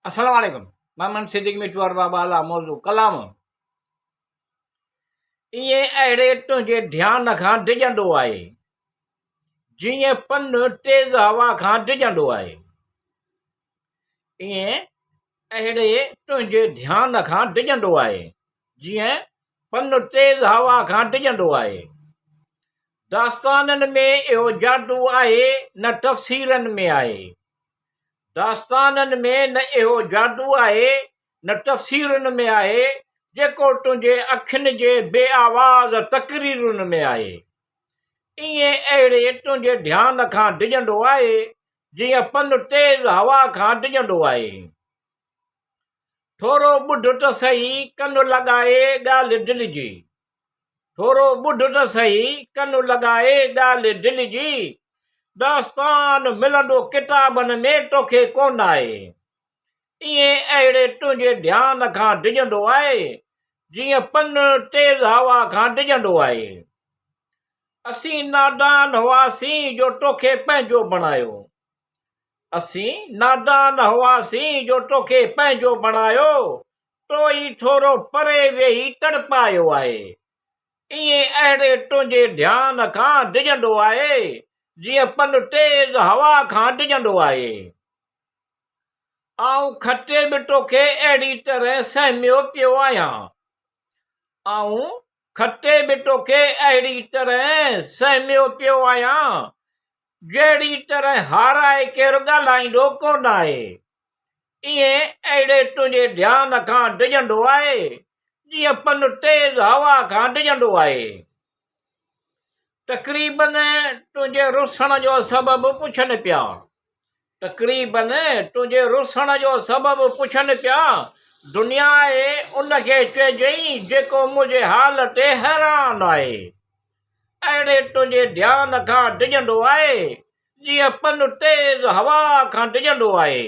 अस्सलाम वालेकुम। मोहम्मद सिद्दीक मिटवार बाबा अला मौजू कलाम इएं अहिड़े तुंहिंजे ध्यान खां डिॼंदो आहे जीअं पन तेज़ हवा खां डिॼंदो आहे। इएं अहिड़े तुंहिंजे ध्यान खां डिॼंदो आहे जीअं पन तेज़ हवा खां डिॼंदो आहे। दास्ताननि में इहो जादू आहे न तफ़सीरनि में आहे। दास्ताननि में न इहो जादू आहे न तफ़सीरुनि में आहे जेको तुंहिंजे अखियुनि जे बेआवाज़ तक़रीरुनि में आहे। ईअं अहिड़े तुंहिंजे ध्यान खां डिॼंदो आहे जीअं पन तेज़ हवा खां डिॼंदो आहे। थोरो ॿुध त सही कन लॻाए ॻाल्हि दिलि जी। थोरो ॿुध त सही कन लॻाए ॻाल्हि दिलि जी। दास्तान मिलंदो किताबनि में तोखे कोन आहे। ईअं अहिड़े तुंहिंजे ध्यान खां डिॼंदो आहे जीअं पन तेज़ हवा खां डिॼंदो आहे। असीं नादान हुआसीं जो तोखे पंहिंजो बणायो। असीं नादान हुआसीं जो तोखे पंहिंजो बणायो। तो ई थोरो परे वेही तड़पायो आहे। ईअं अहिड़े तुंहिंजे ध्यान खां डिॼंदो आहे जीअं पन तेज़ हवा खां डिॼंदो आहे। आऊं खटे बि तोखे अहिड़ी तरह सहमियो पियो आहियां। आऊं खटे बि तोखे अहिड़ी तरह सहमियो पियो आहियां जहिड़ी तरह हाराए केरु ॻाल्हाईंदो कोन आहे। ईअं अहिड़े तुंहिंजे ध्यान खां डिॼंदो आहे जीअं पन तेज़ हवा खां डिॼंदो आहे। तक़रीबन तुंहिंजे रुसण जो सबबु पुछनि पिया। तक़रीबन तुंहिंजे रुसण जो सबबु पुछनि पिया। दुनिया आहे उनखे चइजई जेको मुंहिंजे हाल ते हैरान आहे। अहिड़े तुंहिंजे ध्यान खां डिॼंदो आहे जीअं पन तेज़ हवा खां डिॼंदो आहे।